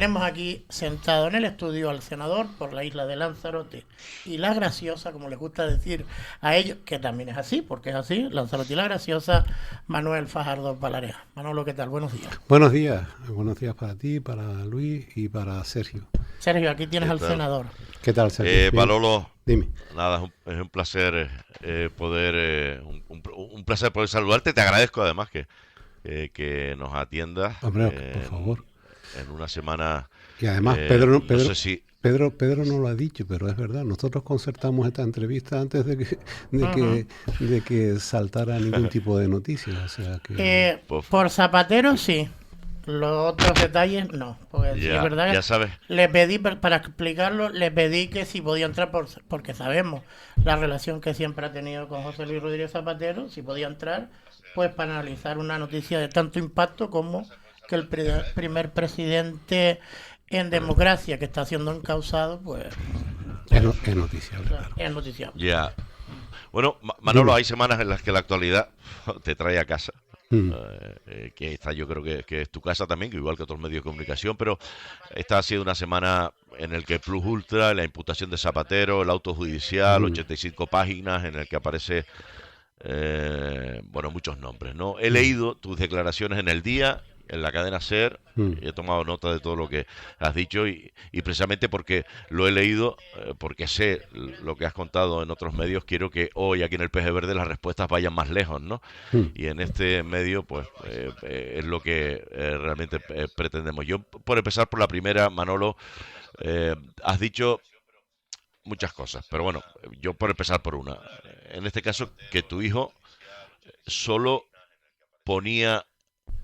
Tenemos aquí sentado en el estudio al senador por la isla de Lanzarote y la graciosa, como les gusta decir a ellos, que también es así, porque es así, Lanzarote y la graciosa, Manuel Fajardo Palareja. Manolo, ¿qué tal? Buenos días. Buenos días para ti, para Luis y para Sergio. Sergio, aquí tienes ¿Qué al tal? senador. ¿Qué tal, Sergio? Bien, Manolo, dime. nada, es un placer poder, un placer poder saludarte. Te agradezco además que nos atiendas Hombre, por favor. en una semana, Y además, Pedro, no- no Pedro, sé si, Pedro no lo ha dicho, pero es verdad. Nosotros concertamos esta entrevista antes de Ujú. que, de que saltara ningún tipo de noticias. O sea que... pues, Por Zapatero, sí. Los otros detalles, no. Porque sí es verdad ya que sabes, le pedí, para explicarlo, le pedí que si podía entrar, porque sabemos la relación que siempre ha tenido con José Luis Rodríguez Zapatero, si podía entrar, pues para analizar una noticia de tanto impacto como que el primer presidente en democracia que está siendo encausado, Es noticiable, claro, claro. es noticiable. ya. Bueno, Manolo, Dime. hay semanas en las que la actualidad te trae a casa. Mm, Que esta yo creo que es tu casa también, que igual que otros medios de comunicación, pero esta ha sido una semana en el que Plus Ultra, la imputación de Zapatero, el auto judicial, mm, 85 páginas, en el que aparece, bueno, muchos nombres, ¿no? He mm, leído tus declaraciones en el día, en la cadena SER, mm. he tomado nota de todo lo que has dicho y precisamente porque lo he leído, porque sé lo que has contado en otros medios, quiero que hoy aquí en el PG Verde las respuestas vayan más lejos, ¿no? Mm. Y en este medio, pues, es lo que realmente pretendemos. Yo, por empezar por la primera, Manolo, has dicho muchas cosas, pero bueno, yo por empezar por una. En este caso, que tu hijo solo ponía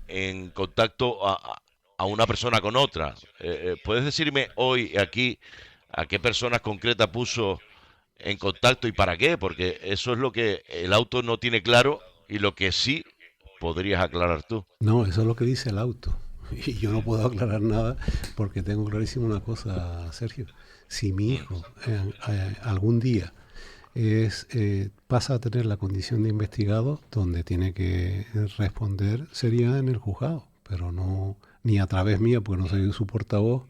en contacto a una persona con otra. ¿Puedes decirme hoy aquí a qué persona concreta puso en contacto y para qué? Porque eso es lo que el auto no tiene claro y lo que sí podrías aclarar tú. No, eso es lo que dice el auto. Y yo no puedo aclarar nada porque tengo clarísimo una cosa, Sergio. Si mi Mm, hijo algún día pasa a tener la condición de investigado, donde tiene que responder sería en el juzgado, pero no ni a través mía, porque no soy su portavoz,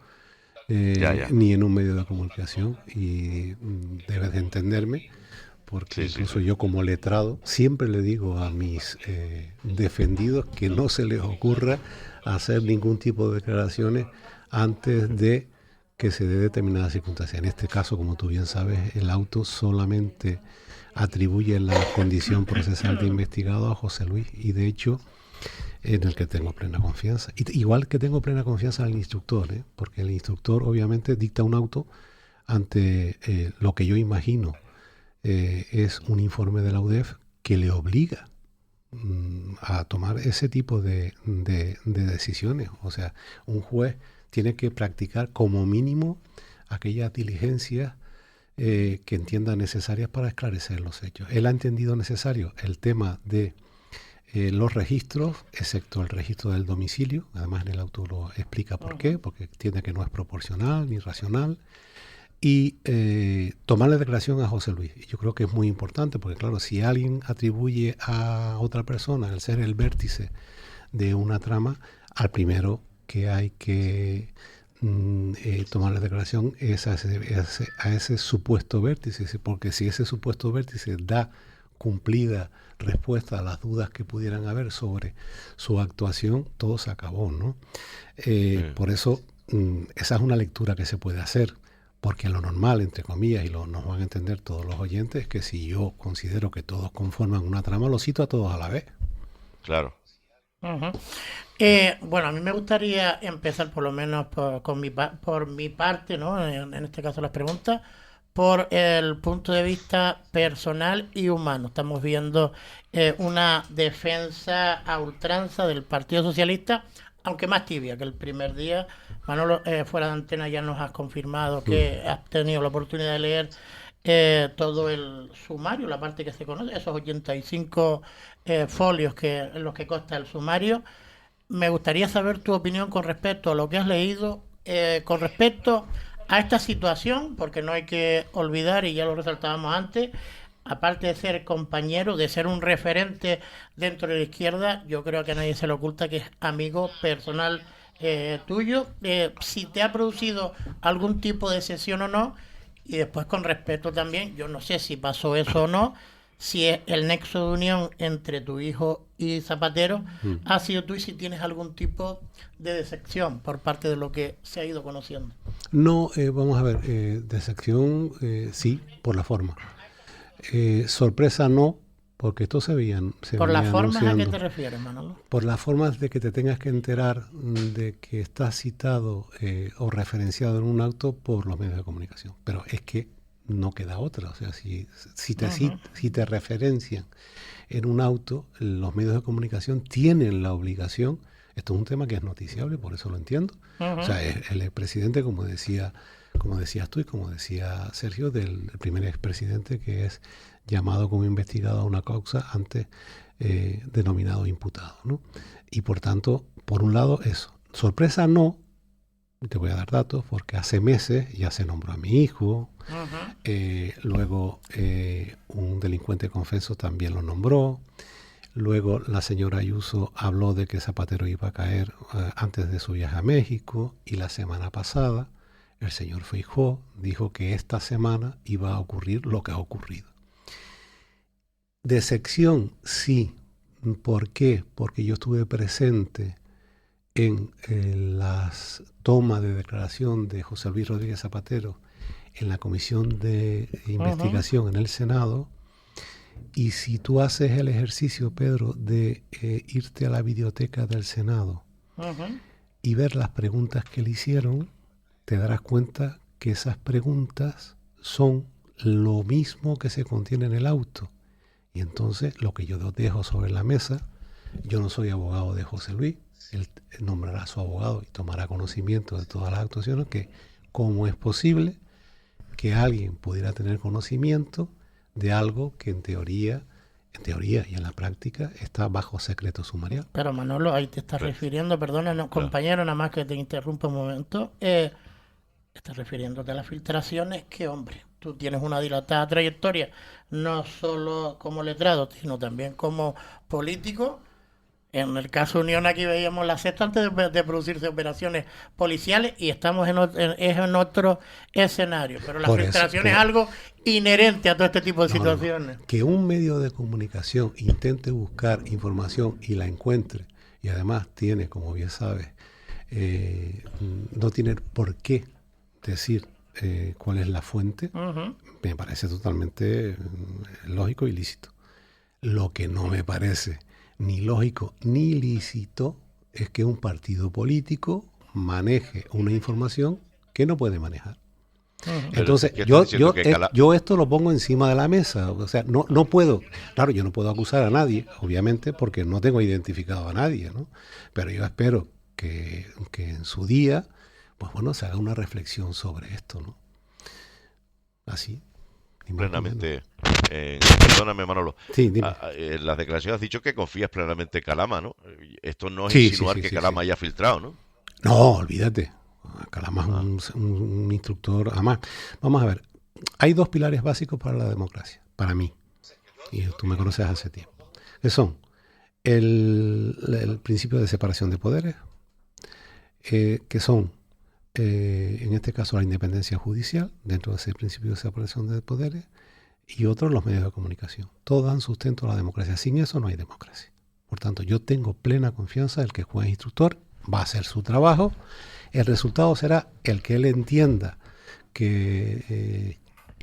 ya, ya. ni en un medio de comunicación. Y debes de entenderme, porque Sí, sí, sí. incluso yo como letrado siempre le digo a mis defendidos que no se les ocurra hacer ningún tipo de declaraciones antes de que se dé determinada circunstancia. En este caso, como tú bien sabes, el auto solamente atribuye la condición procesal de investigado a José Luis y de hecho en el que tengo plena confianza. Igual que tengo plena confianza en el instructor, ¿eh? Porque el instructor obviamente dicta un auto ante lo que yo imagino es un informe de la UDEF que le obliga a tomar ese tipo de decisiones. O sea, un juez tiene que practicar como mínimo aquellas diligencias que entienda necesarias para esclarecer los hechos. Él ha entendido necesario el tema de los registros, excepto el registro del domicilio. Además en el auto lo explica por qué, porque entiende que no es proporcional ni racional. Y tomarle declaración a José Luis. Yo creo que es muy importante porque, claro, si alguien atribuye a otra persona el ser el vértice de una trama, al primero que hay que tomarle declaración es a ese supuesto vértice, porque si ese supuesto vértice da cumplida respuesta a las dudas que pudieran haber sobre su actuación, todo se acabó, ¿no? Sí. Por eso, esa es una lectura que se puede hacer. Porque lo normal, entre comillas, y nos van a entender todos los oyentes, es que si yo considero que todos conforman una trama, los cito a todos a la vez. Claro. Ujú. Bueno, a mí me gustaría empezar por lo menos por mi parte, ¿no? En este caso las preguntas, por el punto de vista personal y humano. Estamos viendo una defensa a ultranza del Partido Socialista, aunque más tibia que el primer día. Manolo, fuera de antena ya nos has confirmado Mm, que has tenido la oportunidad de leer todo el sumario, la parte que se conoce, esos 85 folios en los que consta el sumario. Me gustaría saber tu opinión con respecto a lo que has leído, con respecto a esta situación, porque no hay que olvidar, y ya lo resaltábamos antes, aparte de ser compañero, de ser un referente dentro de la izquierda, yo creo que a nadie se le oculta que es amigo personal tuyo, si te ha producido algún tipo de cesión o no, y después con respeto también, yo no sé si pasó eso o no, si es el nexo de unión entre tu hijo y Zapatero ha sido tú y si tienes algún tipo de decepción por parte de lo que se ha ido conociendo. No, vamos a ver, decepción sí, por la forma. Sorpresa no, porque esto ¿Por las venía formas a qué anunciando. te refieres, Manolo? Por las formas de que te tengas que enterar de que estás citado o referenciado en un acto por los medios de comunicación. Pero es que no queda otra. O sea, si te referencian en un auto, los medios de comunicación tienen la obligación. Esto es un tema que es noticiable, por eso lo entiendo. O sea, el expresidente, como decías tú y como decía Sergio, del primer expresidente que es llamado como investigado a una causa antes denominado imputado, ¿no? Y por tanto, por un lado eso. Sorpresa no, te voy a dar datos, porque hace meses ya se nombró a mi hijo, luego un delincuente confeso también lo nombró, luego la señora Ayuso habló de que Zapatero iba a caer antes de su viaje a México, y la semana pasada el señor Feijóo dijo que esta semana iba a ocurrir lo que ha ocurrido. Decepción, sí. ¿Por qué? Porque yo estuve presente en las tomas de declaración de José Luis Rodríguez Zapatero en la comisión de investigación en el Senado. Y si tú haces el ejercicio, Pedro, de irte a la biblioteca del Senado y ver las preguntas que le hicieron, te darás cuenta que esas preguntas son lo mismo que se contiene en el auto. Y entonces lo que yo dejo sobre la mesa, yo no soy abogado de José Luis, él nombrará a su abogado y tomará conocimiento de todas las actuaciones, que cómo es posible que alguien pudiera tener conocimiento de algo que en teoría y en la práctica está bajo secreto sumarial. Pero Manolo, ahí te estás refiriendo, perdona, compañero, nada más que te interrumpa un momento, estás refiriéndote a las filtraciones que, hombre, tú tienes una dilatada trayectoria, no solo como letrado, sino también como político. En el caso Unión aquí veíamos la sexta antes de producirse operaciones policiales y estamos en otro escenario. Pero la filtración es algo inherente a todo este tipo de situaciones. Que un medio de comunicación intente buscar información y la encuentre, y además tiene, como bien sabes, no tiene por qué decir cuál es la fuente, me parece totalmente lógico y lícito. Lo que no me parece ni lógico ni lícito es que un partido político maneje una información que no puede manejar. Entonces, yo esto lo pongo encima de la mesa. O sea, no puedo, claro, yo no puedo acusar a nadie, obviamente, porque no tengo identificado a nadie, ¿no? Pero yo espero que en su día, pues bueno, se haga una reflexión sobre esto, ¿no? Así. Plenamente. Perdóname, Manolo. Sí, dime. En las declaraciones has dicho que confías plenamente en Calama, ¿no? Esto no es insinuar que Calama haya filtrado, ¿no? No, olvídate. Calama es un instructor. Además, vamos a ver. Hay dos pilares básicos para la democracia, para mí. Y tú me conoces hace tiempo. Que son el principio de separación de poderes, que son en este caso la independencia judicial, dentro de ese principio de separación de poderes, y otros los medios de comunicación. Todos dan sustento a la democracia. Sin eso no hay democracia. Por tanto, yo tengo plena confianza en que el juez instructor va a hacer su trabajo. El resultado será el que él entienda que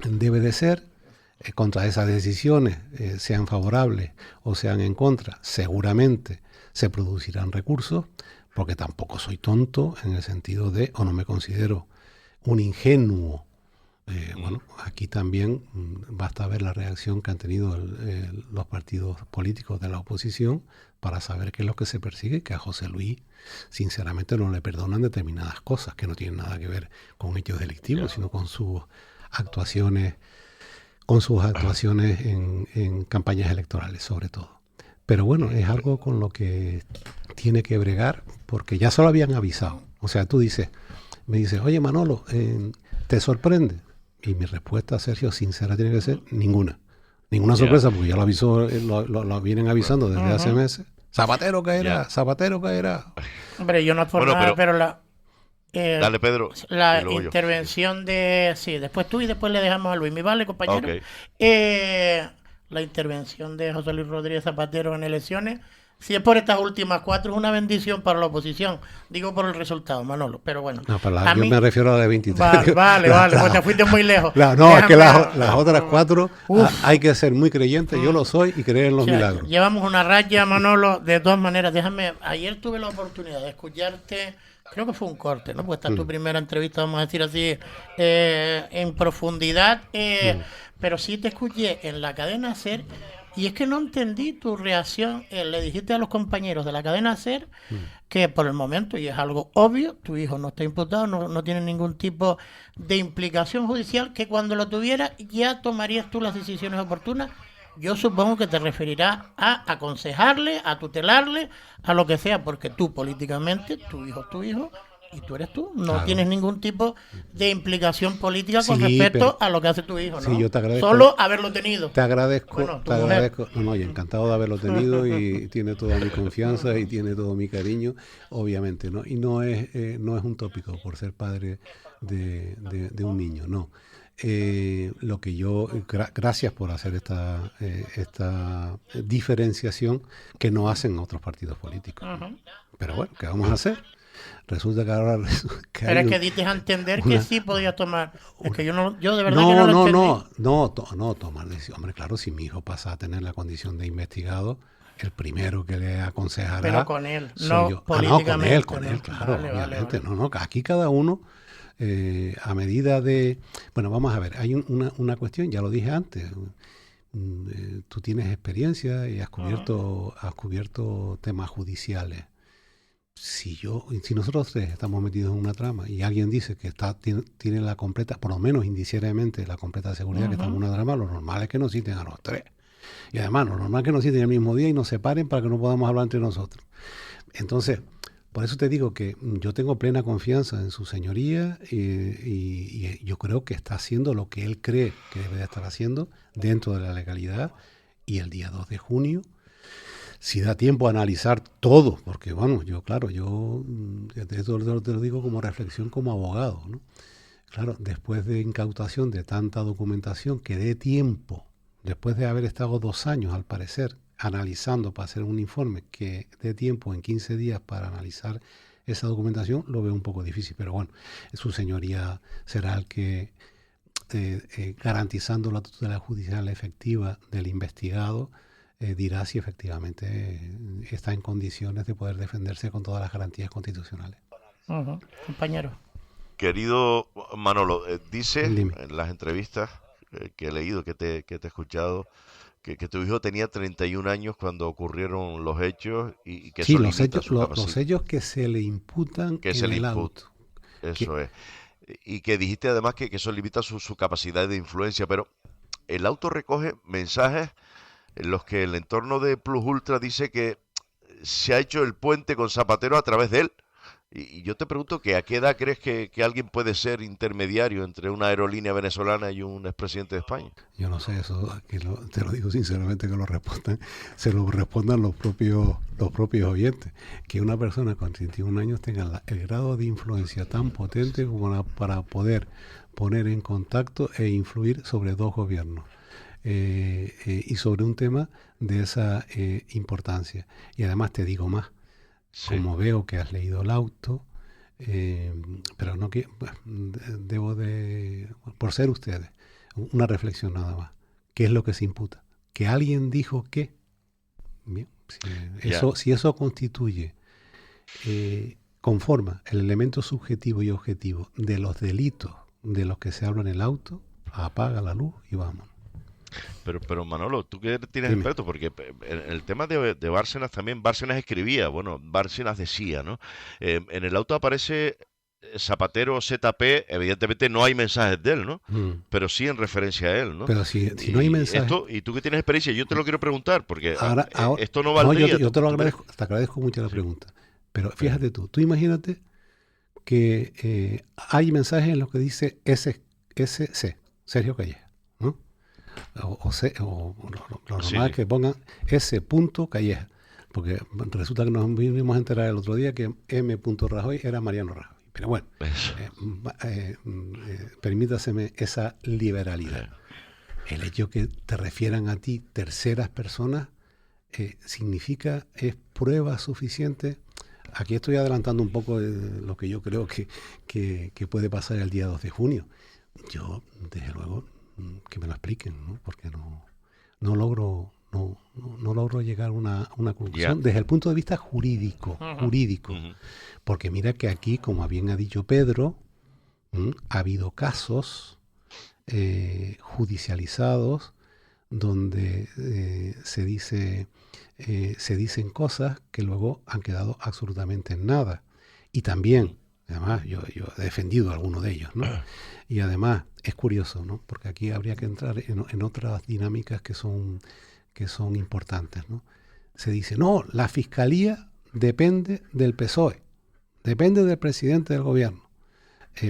debe de ser. Contra esas decisiones, sean favorables o sean en contra, seguramente se producirán recursos, porque tampoco soy tonto en el sentido de, o no me considero un ingenuo. Bueno, aquí también basta ver la reacción que han tenido los partidos políticos de la oposición para saber qué es lo que se persigue, que a José Luis, sinceramente, no le perdonan determinadas cosas que no tienen nada que ver con hechos delictivos, sino con sus actuaciones en campañas electorales, sobre todo. Pero bueno, es algo con lo que tiene que bregar, porque ya se lo habían avisado. O sea, me dices, oye Manolo, ¿te sorprende? Y mi respuesta, Sergio, sincera, tiene que ser ninguna. Ninguna sorpresa, porque ya lo avisó, lo vienen avisando desde hace meses. Zapatero caerá, Ya. Zapatero caerá. Hombre, yo no es por Bueno, nada, pero pero dale, Pedro, la y luego yo. intervención de... Sí, después tú y después le dejamos a Luis. ¿Me vale, Ok. compañero? La intervención de José Luis Rodríguez Zapatero en elecciones, si es por estas últimas 4, es una bendición para la oposición. Digo por el resultado, Manolo. Pero bueno, No, a yo mí... me refiero a la de 23. Vale, pues te fuiste muy lejos. No, es que Déjame... las otras 4 Uf. hay que ser muy creyente, yo lo soy, y creer en los milagros. Llevamos una raya, Manolo, de todas maneras. Déjame, ayer tuve la oportunidad de escucharte, creo que fue un corte, ¿no? Pues esta es tu primera entrevista, vamos a decir así, en profundidad, pero sí te escuché en la cadena SER y es que no entendí tu reacción. Le dijiste a los compañeros de la cadena SER que por el momento, y es algo obvio, tu hijo no está imputado, no tiene ningún tipo de implicación judicial, que cuando lo tuviera ya tomarías tú las decisiones oportunas. Yo supongo que te referirás a aconsejarle, a tutelarle, a lo que sea, porque tú políticamente, tu hijo es tu hijo y tú eres tú. No Claro. tienes ningún tipo de implicación política con Sí, respecto pero- a lo que hace tu hijo, ¿no? Sí, yo te agradezco. Solo haberlo tenido. Te agradezco, Bueno, tu te mujer. agradezco. No, y encantado de haberlo tenido y tiene toda mi confianza y tiene todo mi cariño, obviamente, ¿no? Y no es un tópico por ser padre de un niño, no. Lo que yo, gracias por hacer esta diferenciación que no hacen otros partidos políticos. Ujú. Pero bueno, ¿qué vamos a hacer? Resulta que ahora que Pero hay es que un- diste a entender que una- sí podías tomar. Es que yo de verdad que no lo entendí. no, tomar decisión. Hombre, claro, si mi hijo pasa a tener la condición de investigado, el primero que le aconsejará Pero con él, soy no yo. políticamente. Con ¿no? él, claro, Vale, obviamente. vale. No, aquí cada uno, a medida de... Bueno, vamos a ver, hay una cuestión, ya lo dije antes. Tú tienes experiencia y has cubierto temas judiciales. Si nosotros tres estamos metidos en una trama y alguien dice que tiene la completa, por lo menos indiciariamente, la completa seguridad que estamos en una trama, lo normal es que nos citen a los tres. Y además, lo normal es que nos citen el mismo día y nos separen para que no podamos hablar entre nosotros. Entonces, por eso te digo que yo tengo plena confianza en su señoría y yo creo que está haciendo lo que él cree que debe de estar haciendo dentro de la legalidad. Y el día 2 de junio, si da tiempo a analizar todo, porque bueno, yo te lo digo como reflexión como abogado, ¿no? Claro, después de incautación de tanta documentación, que dé tiempo, después de haber estado 2 años al parecer analizando para hacer un informe, que dé tiempo en 15 días para analizar esa documentación, lo veo un poco difícil, pero bueno, su señoría será el que, garantizando la tutela judicial efectiva del investigado, dirá si efectivamente está en condiciones de poder defenderse con todas las garantías constitucionales. Ujú. Compañero. Querido Manolo, dice Dime. en las entrevistas que he leído, que te he escuchado, que tu hijo tenía 31 años cuando ocurrieron los hechos y que Sí, eso los limita hechos, su los capacidad. hechos que se le imputan Que en se le el imputa. auto. Eso es. Y que dijiste además que eso limita su capacidad de influencia, pero el auto recoge mensajes en los que el entorno de Plus Ultra dice que se ha hecho el puente con Zapatero a través de él. Y yo te pregunto que a qué edad crees que alguien puede ser intermediario entre una aerolínea venezolana y un expresidente de España. Yo no sé, eso te lo digo sinceramente, que se lo respondan los propios oyentes. Que una persona con 31 años tenga el grado de influencia tan potente como para poder poner en contacto e influir sobre 2 gobiernos. Y sobre un tema de esa importancia. Y además te digo más, Sí. como veo que has leído el auto, pero no que por ser ustedes, una reflexión nada más. ¿Qué es lo que se imputa? Que alguien dijo que, bien, si eso constituye, conforma el elemento subjetivo y objetivo de los delitos de los que se habla en el auto, apaga la luz y vamos. Pero Manolo, tú que tienes Dime. experto, porque en el tema de Bárcenas también, Bárcenas escribía, bueno, Bárcenas decía, ¿no? En el auto aparece Zapatero ZP, evidentemente no hay mensajes de él, ¿no? Pero sí en referencia a él, ¿no? Pero si no hay mensaje... Y tú que tienes experiencia, yo te lo quiero preguntar, porque Ahora, esto no valdría. yo te lo agradezco, te agradezco mucho la pregunta. Pero fíjate tú imagínate que hay mensajes en los que dice SC, Sergio Calleja, ¿no? Lo normal es que pongan S. Calleja. porque resulta que nos vinimos a enterar el otro día que M. Rajoy era Mariano Rajoy. Pero bueno, permítaseme esa liberalidad. El hecho que te refieran a ti terceras personas significa, es prueba suficiente. Aquí estoy adelantando un poco de lo que yo creo que puede pasar el día 2 de junio. Yo, desde luego, que me lo expliquen, ¿no? Porque no logro llegar a una conclusión desde el punto de vista jurídico. Porque mira que aquí, como bien ha dicho Pedro, ha habido casos judicializados donde se dicen cosas que luego han quedado absolutamente en nada. Y también, además, yo he defendido a alguno de ellos, ¿no? Y además, es curioso, ¿no? Porque aquí habría que entrar en otras dinámicas que son importantes, ¿no? Se dice, no, la Fiscalía depende del PSOE, depende del presidente del gobierno.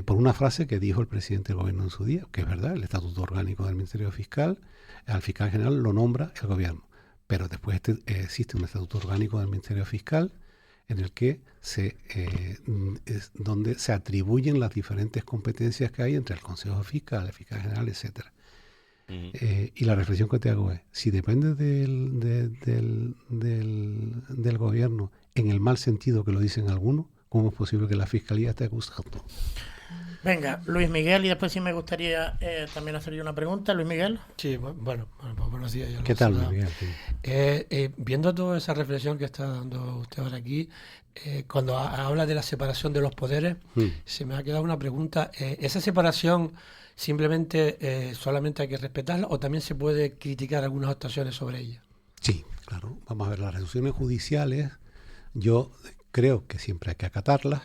Por una frase que dijo el presidente del gobierno en su día, que es verdad, el Estatuto Orgánico del Ministerio Fiscal, al fiscal general lo nombra el gobierno. Pero después existe un Estatuto Orgánico del Ministerio Fiscal en el que donde se atribuyen las diferentes competencias que hay entre el Consejo Fiscal, el fiscal general, etcétera. Y la reflexión que te hago es, si depende del gobierno en el mal sentido que lo dicen algunos, ¿cómo es posible que la Fiscalía esté acusando? Venga, Luis Miguel, y después sí me gustaría también hacerle una pregunta. Luis Miguel. Sí, bueno, buenos días. ¿Qué tal, Luis Miguel? Sí. Viendo toda esa reflexión que está dando usted ahora aquí, cuando habla de la separación de los poderes, se me ha quedado una pregunta. ¿Esa separación simplemente solamente hay que respetarla o también se puede criticar algunas actuaciones sobre ella? Sí, claro. Vamos a ver, las resoluciones judiciales, yo creo que siempre hay que acatarlas,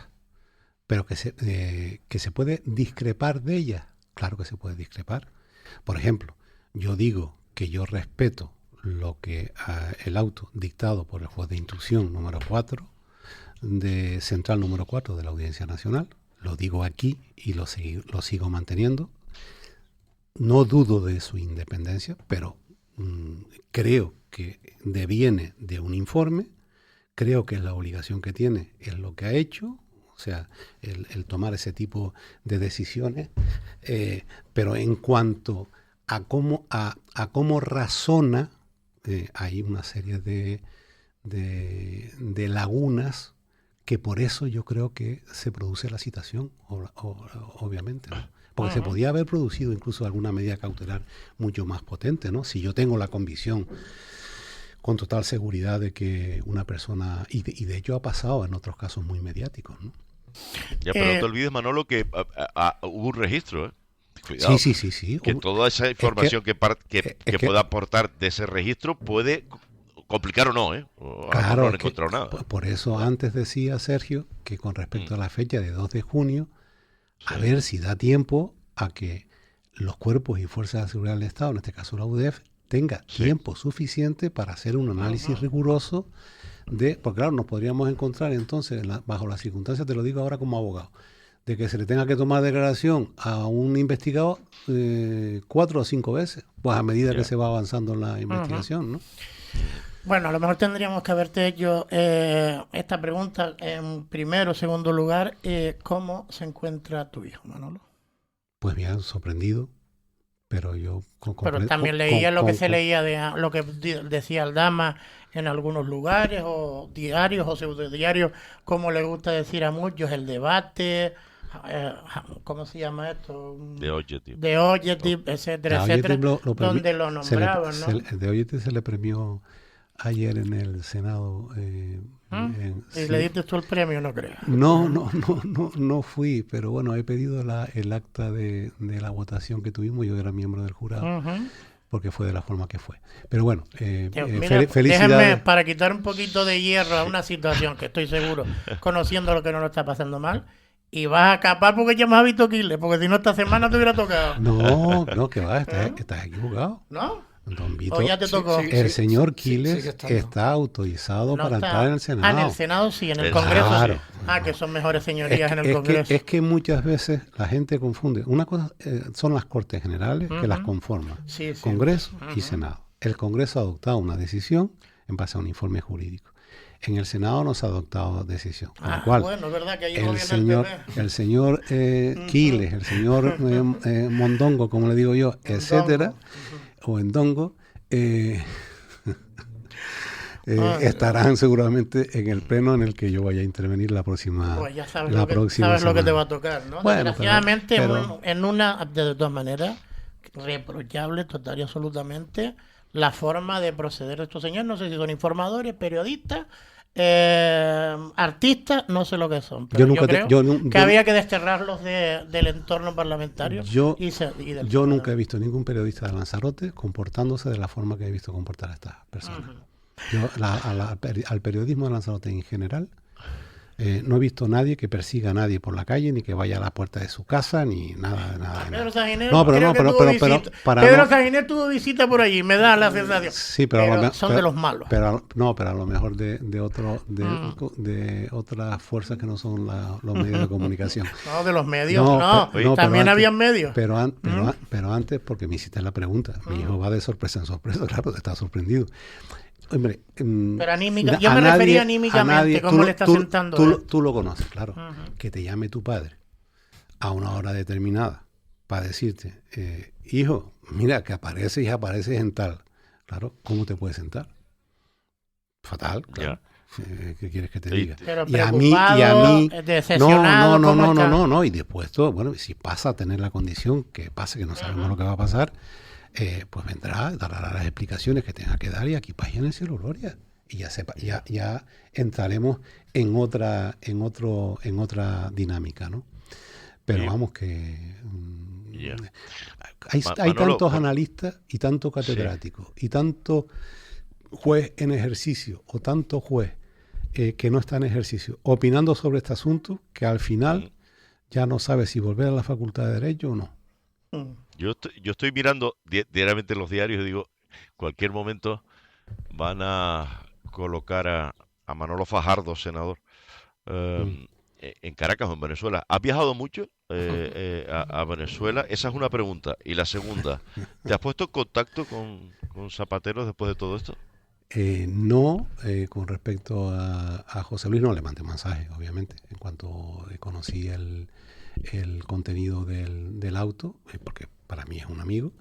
pero que se puede discrepar de ellas. Claro que se puede discrepar. Por ejemplo, yo digo que yo respeto el auto dictado por el juez de instrucción número 4, de central número 4 de la Audiencia Nacional. Lo digo aquí y lo sigo manteniendo. No dudo de su independencia, pero creo que deviene de un informe. Creo que la obligación que tiene es lo que ha hecho. O sea, el tomar ese tipo de decisiones, pero en cuanto a cómo razona, hay una serie de lagunas que por eso yo creo que se produce la citación, obviamente, ¿no? Porque se podía haber producido incluso alguna medida cautelar mucho más potente, ¿no? Si yo tengo la convicción con total seguridad de que una persona, y de hecho ha pasado en otros casos muy mediáticos, ¿no? Ya, pero no te olvides, Manolo, que hubo un registro, ¿eh? Cuidado, sí. Que toda esa información que pueda aportar de ese registro puede complicar o no, ¿eh? Claro, no han encontrado nada. Por eso antes decía Sergio que con respecto a la fecha de 2 de junio, a ver si da tiempo a que los cuerpos y fuerzas de seguridad del Estado, en este caso la UDEF, tenga tiempo suficiente para hacer un análisis riguroso porque claro, nos podríamos encontrar entonces, bajo las circunstancias, te lo digo ahora como abogado, de que se le tenga que tomar declaración a un investigado 4 o 5 veces, pues a medida que se va avanzando en la investigación, ¿no? Bueno, a lo mejor tendríamos que haberte hecho esta pregunta en primero o segundo lugar. ¿Cómo se encuentra tu hijo, Manolo? Pues bien, sorprendido, pero yo... Pero también leía lo que se leía de lo que decía Aldama en algunos lugares, o diarios o pseudodiarios, como le gusta decir a muchos, el debate, ¿cómo se llama esto? De Objective. De Objective, etcétera, donde lo nombraban, ¿no? De Objective se le premió ayer en el Senado. ¿Y le diste tú el premio, no creo? No fui, pero bueno, he pedido el acta de la votación que tuvimos. Yo era miembro del jurado, porque fue de la forma que fue. Pero bueno, felicidades. Déjenme, para quitar un poquito de hierro a una situación que estoy seguro, conociendo lo que no lo está pasando mal, y vas a escapar porque ya me has visto Quiles, porque si no esta semana te hubiera tocado. No, que va, estás equivocado. ¿No? Don Vito, ¿O ya te tocó? El señor Quiles está autorizado para entrar en el Senado. En el Senado sí, en el Congreso claro. Sí. Que son mejores señorías en el Congreso. Es que muchas veces la gente confunde. Una cosa son las Cortes Generales que las conforman. Sí. Congreso y Senado. El Congreso ha adoptado una decisión en base a un informe jurídico. En el Senado no se ha adoptado decisión. Con lo cual, bueno, es verdad que ahí el señor Quiles, el señor Mondongo, como le digo yo, etcétera, o Endongo, estarán seguramente en el pleno en el que yo vaya a intervenir la próxima. Pues ya sabes lo que te va a tocar, ¿no? Bueno, desgraciadamente, en una, de todas maneras, reprochable total y absolutamente la forma de proceder de estos señores. No sé si son informadores, periodistas, artistas, no sé lo que son, pero yo creo que había que desterrarlos del entorno parlamentario. Yo nunca he visto ningún periodista de Lanzarote comportándose de la forma que he visto comportar a estas personas. Yo al periodismo de Lanzarote en general no he visto nadie que persiga a nadie por la calle, ni que vaya a la puerta de su casa, ni nada. Pedro Saginero, Pedro Saginero tuvo visita por allí, me da la sensación. Sí, pero son de los malos. Pero a lo mejor de otras fuerzas que no son los medios de comunicación. No, de los medios, también habían medios. Pero antes, porque me hiciste la pregunta, mi hijo va de sorpresa en sorpresa, claro, está sorprendido. Hombre, pero yo me refería anímicamente, cómo le está sentando. Tú lo conoces, claro. Que te llame tu padre a una hora determinada para decirte, hijo, mira, que apareces en tal. Claro, ¿cómo te puedes sentar? Fatal, claro. ¿Qué quieres que te diga? Pero y a mí, decepcionado, no. Y después, bueno, si pasa a tener la condición, que pase, que no sabemos lo que va a pasar, pues vendrá, dará las explicaciones que tenga que dar y aquí paz y en el cielo gloria. Y ya entraremos en otra dinámica, ¿no? Pero vamos que hay tantos analistas y tanto catedráticos y tanto juez en ejercicio o tanto juez que no está en ejercicio opinando sobre este asunto que al final ya no sabe si volver a la Facultad de Derecho o no. Yo estoy mirando diariamente los diarios y digo, cualquier momento van a colocar a Manolo Fajardo, senador, en Caracas o en Venezuela. ¿Has viajado mucho a Venezuela? Esa es una pregunta. Y la segunda, ¿te has puesto en contacto con Zapatero después de todo esto? No, con respecto a José Luis no le mandé mensaje, obviamente, en cuanto conocí el contenido del auto, porque para mí es un amigo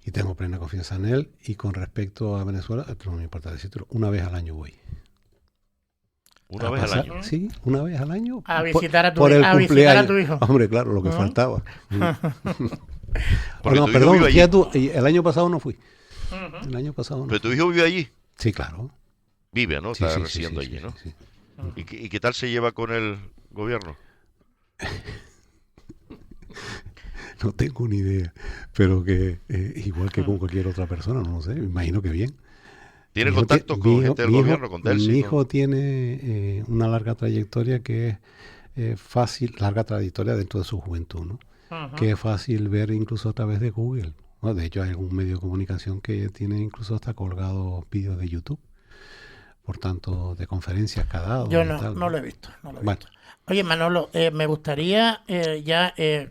y tengo plena confianza en él. Y con respecto a Venezuela, no me importa decirlo, una vez al año voy. ¿Una vez al año? Sí, una vez al año. A visitar a tu hijo. Hombre, claro, lo que faltaba. El año pasado no fui. El año pasado no. ¿Pero tu hijo vive allí? Sí, claro. Vive, ¿no? Está residiendo allí, ¿no? Sí. ¿Y qué tal se lleva con el gobierno? No tengo ni idea, pero que igual que con cualquier otra persona, no lo sé, me imagino que bien. ¿Tiene contacto con gente del gobierno, con Delcy? Mi hijo tiene una larga trayectoria que es fácil, larga trayectoria dentro de su juventud, ¿no? Que es fácil ver incluso a través de Google. Bueno, de hecho, hay algún medio de comunicación que tiene incluso hasta colgados vídeos de YouTube, por tanto, de conferencias que ha dado. Yo no lo he visto. Oye, Manolo, me gustaría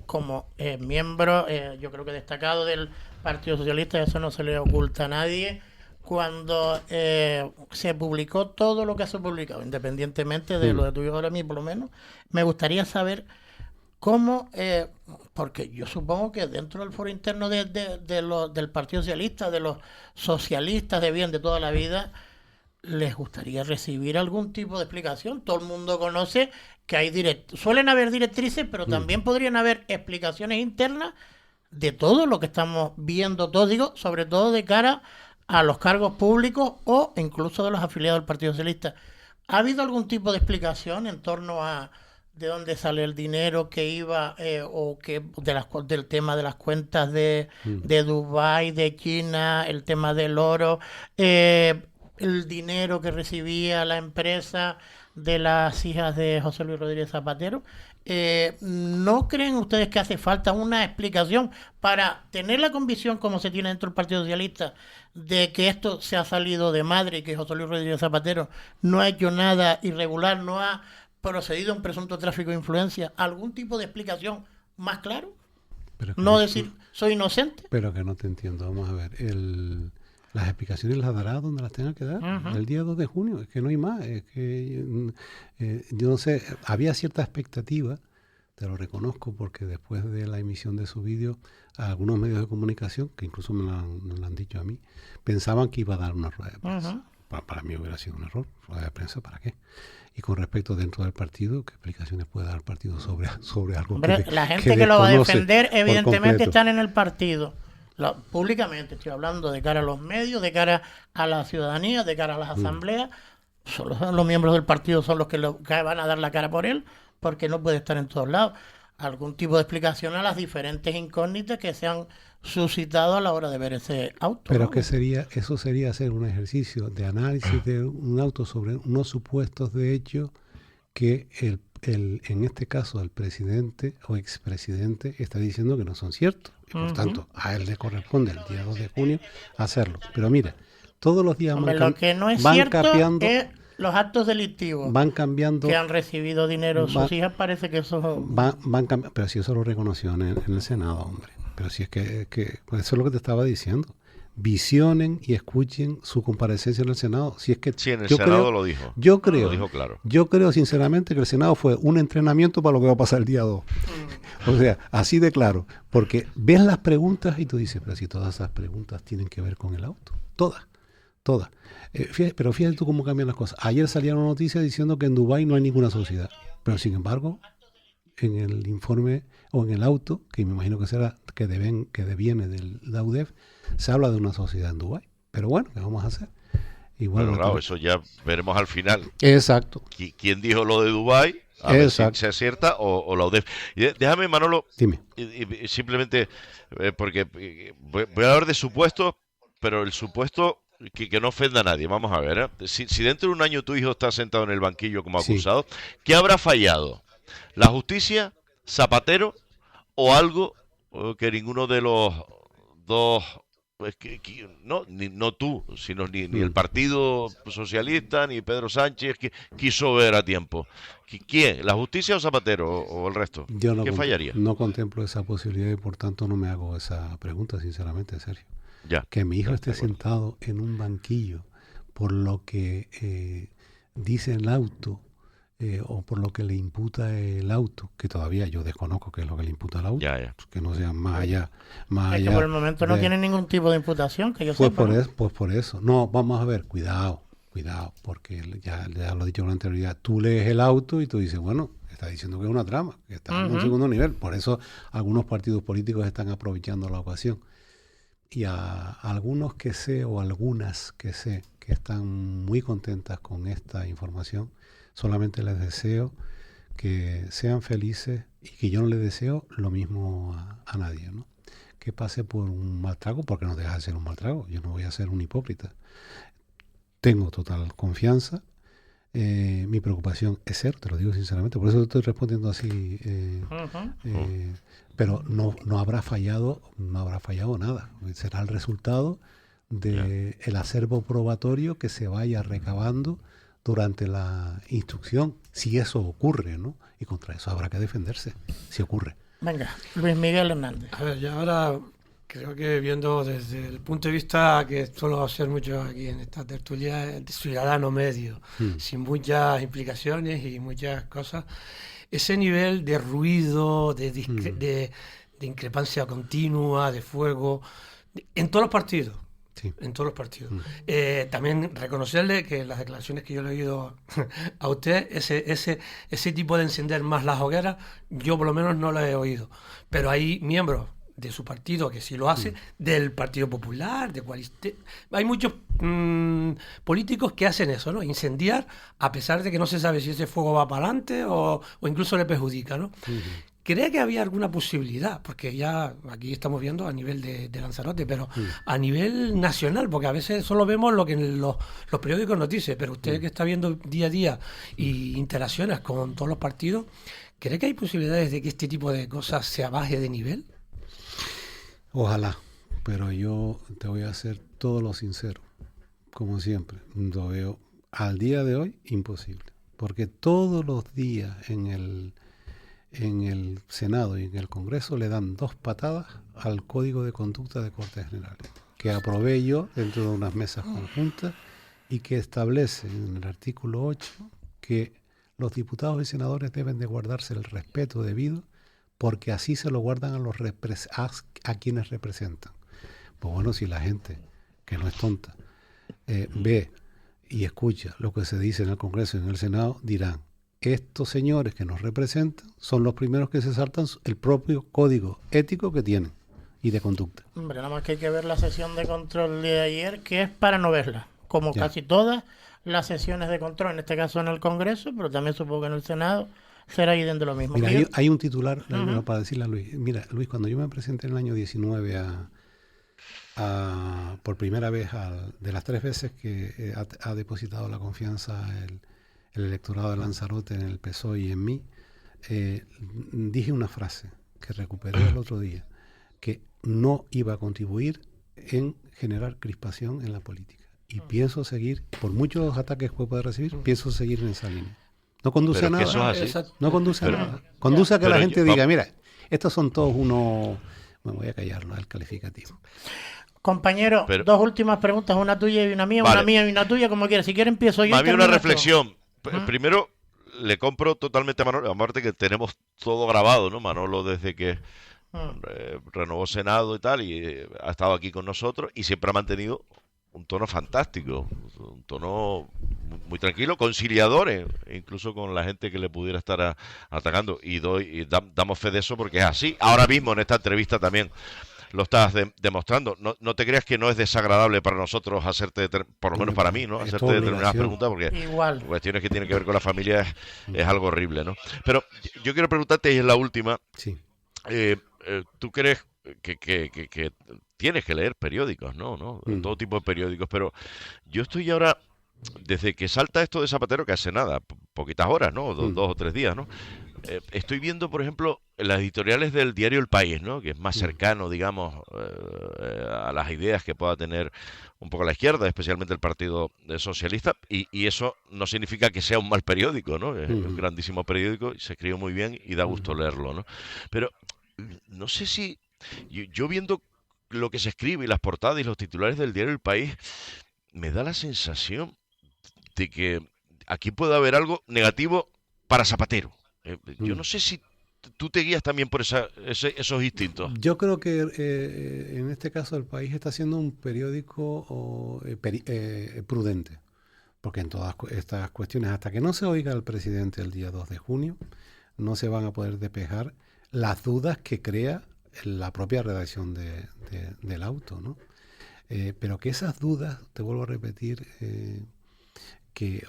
como miembro, yo creo que destacado del Partido Socialista, eso no se le oculta a nadie, cuando se publicó todo lo que se ha publicado, independientemente de lo de tu hijo ahora mismo, por lo menos, me gustaría saber cómo, porque yo supongo que dentro del foro interno del Partido Socialista, de los socialistas de bien de toda la vida, les gustaría recibir algún tipo de explicación. Todo el mundo conoce que hay suelen haber directrices, pero también podrían haber explicaciones internas de todo lo que estamos viendo, sobre todo de cara a los cargos públicos o incluso de los afiliados del Partido Socialista. ¿Ha habido algún tipo de explicación en torno a de dónde sale el dinero que iba del tema de las cuentas de Dubái, de China, el tema del oro, el dinero que recibía la empresa de las hijas de José Luis Rodríguez Zapatero? ¿No creen ustedes que hace falta una explicación para tener la convicción, como se tiene dentro del Partido Socialista, de que esto se ha salido de madre y que José Luis Rodríguez Zapatero no ha hecho nada irregular, no ha procedido a un presunto tráfico de influencia? ¿Algún tipo de explicación más claro? No decir, soy inocente. Pero que no te entiendo. Vamos a ver. las explicaciones las dará donde las tenga que dar, el día 2 de junio, es que no hay más, es que yo no sé, había cierta expectativa, te lo reconozco, porque después de la emisión de su vídeo, algunos medios de comunicación, que incluso me lo han dicho a mí, pensaban que iba a dar una rueda de prensa. Para mí hubiera sido un error, rueda de prensa, ¿para qué? Y con respecto dentro del partido, ¿qué explicaciones puede dar el partido sobre algo? Hombre, la gente que lo va a defender, evidentemente están en el partido. Públicamente estoy hablando, de cara a los medios, de cara a la ciudadanía, de cara a las asambleas. Solo los miembros del partido son los que van a dar la cara por él, porque no puede estar en todos lados. Algún tipo de explicación a las diferentes incógnitas que se han suscitado a la hora de ver ese auto. Pero ¿no? Eso sería hacer un ejercicio de análisis de un auto sobre unos supuestos de hecho que en este caso el presidente o expresidente está diciendo que no son ciertos. Y por tanto, a él le corresponde el día 2 de junio hacerlo. Pero mira, todos los días lo que no es cierto es los actos delictivos van cambiando, que han recibido dinero sus hijas, parece que eso van cambiando. Pero si eso lo reconoció en el Senado, hombre. Pero si es que pues eso es lo que te estaba diciendo. Visionen y escuchen su comparecencia en el Senado. Si es que sí, en el Senado lo dijo. Yo creo, lo dijo claro. Yo creo sinceramente que el Senado fue un entrenamiento para lo que va a pasar el día 2. O sea, así de claro. Porque ves las preguntas y tú dices, pero si todas esas preguntas tienen que ver con el auto. Todas. Pero fíjate tú cómo cambian las cosas. Ayer salieron noticias diciendo que en Dubái no hay ninguna sociedad. Pero sin embargo, en el informe o en el auto, que me imagino que será que deviene del UDEF, se habla de una sociedad en Dubái. Pero bueno, ¿qué vamos a hacer? Igual bueno, claro, eso ya veremos al final. Exacto. ¿Quién dijo lo de Dubái? A ver si se acierta o la UDEF. Déjame, Manolo, dime. Y simplemente, porque voy a hablar de supuestos, pero el supuesto que no ofenda a nadie. Vamos a ver, si dentro de un año tu hijo está sentado en el banquillo como acusado, ¿qué habrá fallado? ¿La justicia, Zapatero o algo que ninguno de los dos, no tú, sino ni el Partido Socialista, ni Pedro Sánchez quiso ver a tiempo? ¿Quién? ¿La justicia o Zapatero o el resto? Yo ¿Qué fallaría? No contemplo esa posibilidad y por tanto no me hago esa pregunta, sinceramente, Sergio. Ya. Que mi hijo esté sentado en un banquillo por lo que dice el auto o por lo que le imputa el auto, que todavía yo desconozco qué es lo que le imputa el auto, que no sea más allá. Que por el momento no tiene ningún tipo de imputación, que yo pues sepa. Pues por eso. No, vamos a ver, cuidado, porque ya lo he dicho con anterioridad. Tú lees el auto y tú dices, bueno, está diciendo que es una trama, que está en un segundo nivel. Por eso algunos partidos políticos están aprovechando la ocasión. Y a algunos que sé, o algunas que sé, que están muy contentas con esta información, solamente les deseo que sean felices y que yo no les deseo lo mismo a nadie, ¿no? Que pase por un mal trago, porque no deja de ser un mal trago. Yo no voy a ser un hipócrita. Tengo total confianza. Mi preocupación es ser, te lo digo sinceramente, por eso te estoy respondiendo así. Pero no habrá fallado nada. Será el resultado del acervo probatorio que se vaya recabando durante la instrucción, si eso ocurre, ¿no? Y contra eso habrá que defenderse, si ocurre. Venga, Luis Miguel Hernández. A ver, yo ahora creo que viendo desde el punto de vista que suelo hacer mucho aquí en esta tertulia, de ciudadano medio, sin muchas implicaciones y muchas cosas, ese nivel de ruido, de increpancia continua, de fuego, en todos los partidos. Sí. En todos los partidos. También reconocerle que las declaraciones que yo le he oído a usted, ese tipo de encender más las hogueras, yo por lo menos no lo he oído. Pero hay miembros de su partido que sí lo hace, del Partido Popular, hay muchos políticos que hacen eso, ¿no? Incendiar, a pesar de que no se sabe si ese fuego va para adelante o incluso le perjudica, ¿no? ¿Cree que había alguna posibilidad? Porque ya aquí estamos viendo a nivel de Lanzarote, pero a nivel nacional, porque a veces solo vemos lo que en los periódicos nos dice, pero usted que está viendo día a día y interacciones con todos los partidos, ¿cree que hay posibilidades de que este tipo de cosas se baje de nivel? Ojalá, pero yo te voy a ser todo lo sincero, como siempre, lo veo al día de hoy imposible, porque todos los días en el Senado y en el Congreso le dan 2 patadas al Código de Conducta de Cortes Generales, que aprobé yo dentro de unas mesas conjuntas y que establece en el artículo 8 que los diputados y senadores deben de guardarse el respeto debido porque así se lo guardan a quienes representan. Pues bueno, si la gente, que no es tonta, ve y escucha lo que se dice en el Congreso y en el Senado, dirán, estos señores que nos representan son los primeros que se saltan el propio código ético que tienen y de conducta. Hombre, nada más que hay que ver la sesión de control de ayer, que es para no verla, como Ya. casi todas las sesiones de control, en este caso en el Congreso, pero también supongo que en el Senado será idem de lo mismo. Mira, Yo- hay un titular Ujú. para decirle a Luis. Mira, Luis, cuando yo me presenté en el año 19 por primera vez, de las 3 veces que ha depositado la confianza el electorado de Lanzarote en el PSOE y en mí, dije una frase que recuperé el otro día, que no iba a contribuir en generar crispación en la política. Y pienso seguir, por muchos ataques que pueda recibir, pienso seguir en esa línea. No conduce Pero a es que nada. eso es así. Exacto. No conduce a Pero- nada. Conduce a que pero la yo- gente va- diga, mira, estos son todos unos... Me voy a callar, ¿no? El calificativo. Compañero, Pero- dos últimas preguntas, una tuya y una mía, una Vale. mía y una tuya, como quieras. Si quieres empiezo yo. Más y bien una terminas tú. reflexión. Ujú. Primero, le compro totalmente a Manolo, aparte que tenemos todo grabado, ¿no? Manolo desde que renovó Senado y tal, y ha estado aquí con nosotros y siempre ha mantenido un tono fantástico, un tono muy tranquilo, conciliador, incluso con la gente que le pudiera estar atacando. Y damos fe de eso porque es así. Ahora mismo en esta entrevista también lo estás demostrando. No te creas que no es desagradable para nosotros hacerte, por lo menos para mí, ¿no? Es Hacerte tu determinadas obligación. preguntas porque Igual. cuestiones que tienen que ver con la familia es algo horrible, ¿no? Pero yo quiero preguntarte, y es la última, Sí. ¿tú crees que tienes que leer periódicos, ¿no? Todo tipo de periódicos, pero yo estoy ahora, desde que salta esto de Zapatero, que hace nada, poquitas horas, ¿no? 2 o 3 días, ¿no? Estoy viendo, por ejemplo, las editoriales del diario El País, ¿no? Que es más cercano, digamos, a las ideas que pueda tener un poco la izquierda, especialmente el Partido Socialista, y eso no significa que sea un mal periódico, ¿no? Es un grandísimo periódico, y se escribe muy bien y da gusto leerlo, ¿no? Pero no sé si yo viendo lo que se escribe y las portadas y los titulares del diario El País, me da la sensación de que aquí puede haber algo negativo para Zapatero. Yo no sé si tú te guías también por esos instintos. Yo creo que en este caso el país está siendo un periódico prudente, porque en todas estas cuestiones, hasta que no se oiga al presidente el día 2 de junio, no se van a poder despejar las dudas que crea la propia redacción del auto, ¿no? Pero que esas dudas, te vuelvo a repetir, que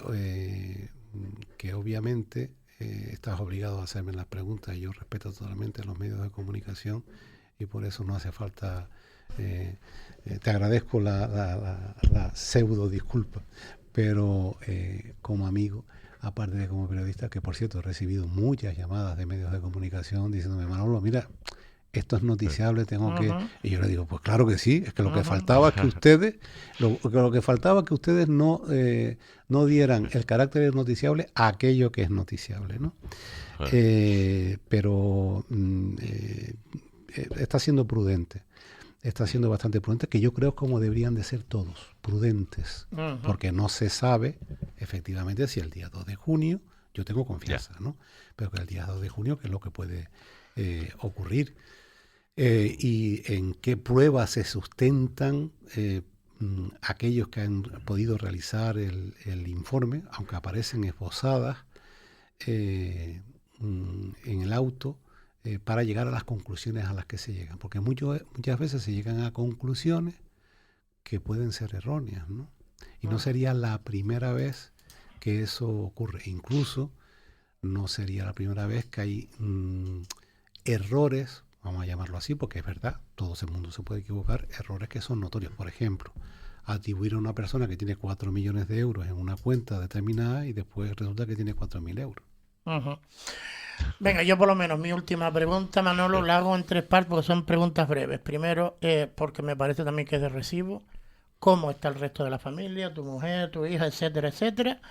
obviamente estás obligado a hacerme las preguntas y yo respeto totalmente los medios de comunicación y por eso no hace falta, te agradezco la pseudo disculpa, pero como amigo, aparte de como periodista, que por cierto he recibido muchas llamadas de medios de comunicación diciéndome, Manolo, mira, esto es noticiable, tengo que... Y yo le digo, pues claro que sí, es que lo que faltaba es que ustedes, lo que faltaba es que ustedes no dieran el carácter noticiable a aquello que es noticiable, ¿no? Pero está siendo prudente, está siendo bastante prudente, que yo creo como deberían de ser todos, prudentes, porque no se sabe efectivamente si el día 2 de junio, yo tengo confianza, ¿no? Pero que el día 2 de junio, ¿qué es lo que puede ocurrir? Y en qué pruebas se sustentan aquellos que han podido realizar el informe, aunque aparecen esbozadas en el auto, para llegar a las conclusiones a las que se llegan. Porque muchas veces se llegan a conclusiones que pueden ser erróneas, ¿no? Y no sería la primera vez que eso ocurre. Incluso no sería la primera vez que hay errores, vamos a llamarlo así, porque es verdad, todo el mundo se puede equivocar, errores que son notorios. Por ejemplo, atribuir a una persona que tiene 4 millones de euros en una cuenta determinada y después resulta que tiene 4.000 euros. Venga, yo por lo menos mi última pregunta, Manolo, la hago en 3 partes porque son preguntas breves. Primero, porque me parece también que es de recibo. ¿Cómo está el resto de la familia, tu mujer, tu hija, etcétera, etcétera?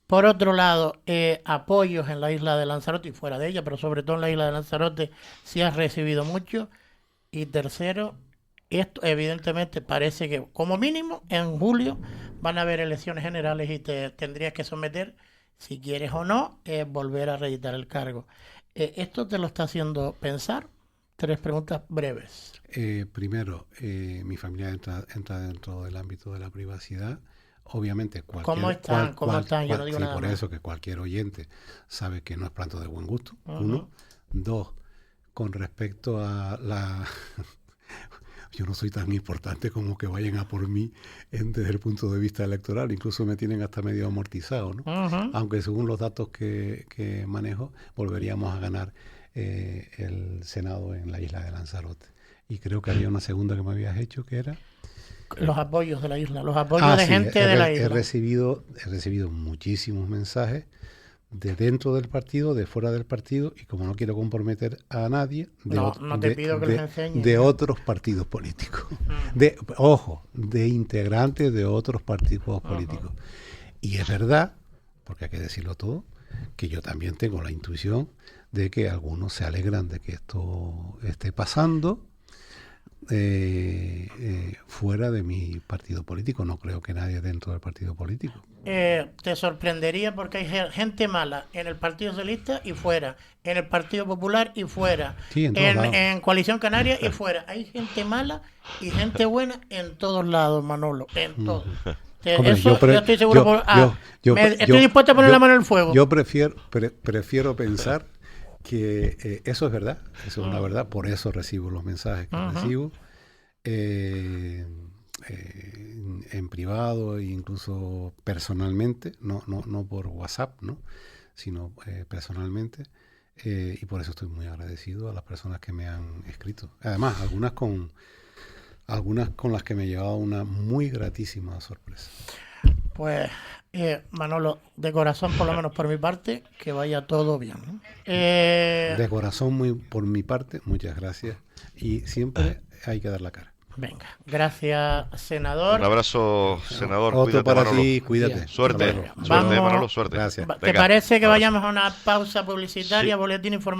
Por otro lado, apoyos en la isla de Lanzarote y fuera de ella, pero sobre todo en la isla de Lanzarote, si has recibido mucho. Y tercero, esto evidentemente parece que como mínimo en julio van a haber elecciones generales y te tendrías que someter, si quieres o no, volver a reeditar el cargo. ¿Esto te lo está haciendo pensar? 3 preguntas breves. Primero, mi familia entra dentro del ámbito de la privacidad. Obviamente, ¿Cómo están? Yo no digo sí, nada por más. eso que cualquier oyente sabe que no es planto de buen gusto. Uno. Dos, con respecto a la... Yo no soy tan importante como que vayan a por mí desde el punto de vista electoral. Incluso me tienen hasta medio amortizado, ¿no? Aunque según los datos que manejo, volveríamos a ganar el Senado en la isla de Lanzarote. Y creo que había una segunda que me habías hecho, que era... Los apoyos de la isla, los apoyos de gente de la isla. He recibido muchísimos mensajes de dentro del partido, de fuera del partido, y como no quiero comprometer a nadie, de otros partidos políticos. De integrantes de otros partidos políticos. Y es verdad, porque hay que decirlo todo, que yo también tengo la intuición de que algunos se alegran de que esto esté pasando fuera de mi partido político. No creo que nadie dentro del partido político. Te sorprendería porque hay gente mala en el Partido Socialista y fuera, en el Partido Popular y fuera, sí, en Coalición Canaria y fuera. Hay gente mala y gente buena en todos lados, Manolo, en todos. Hombre, yo estoy seguro. Estoy dispuesto a poner la mano en el fuego. Yo prefiero pensar que eso es verdad, eso es una verdad, por eso recibo los mensajes que recibo en privado e incluso personalmente, no por WhatsApp, ¿no? Sino personalmente, y por eso estoy muy agradecido a las personas que me han escrito. Además, algunas con las que me he llevado una muy gratísima sorpresa. Pues Manolo, de corazón, por lo menos por mi parte, que vaya todo bien, ¿no? De corazón, por mi parte, muchas gracias. Y siempre hay que dar la cara. Venga, gracias, senador. Un abrazo, senador. Otro Cuídate, para Manolo. ti, cuídate. Suerte, Vamos, Manolo, suerte. Gracias. ¿Te parece que vayamos a una pausa publicitaria, boletín informativo?